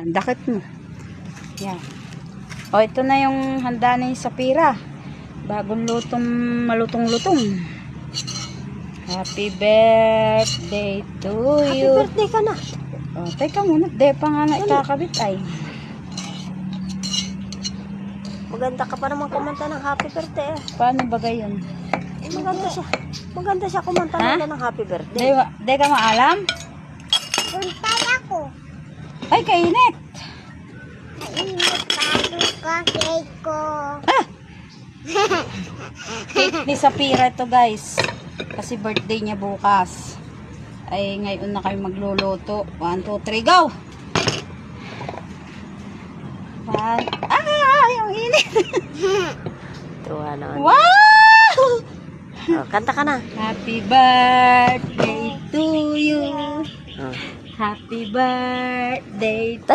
Ang dakit mo. Yan. O, ito na yung handa ni Sapira. Bagong lutong, malutong-lutong. Happy birthday to you. Happy birthday ka na. O, teka muna. De pa nga na ikakabit ay. Maganda ka pa naman kumanta ng happy birthday. Paano ba gayon? Maganda siya. Maganda siya kumanta ng happy birthday. De ka maalam? Kuntay ako. Ay, kainit. Mainit bago ka cake ko. Cake ni Sapira ito, guys. Kasi birthday niya bukas. Ay, ngayon na kayo magluluto. 1, 2, 3, go! Yung init. Tuwa naman. Wow! Oh, kanta ka na. Happy birthday to you. Oh. Happy birthday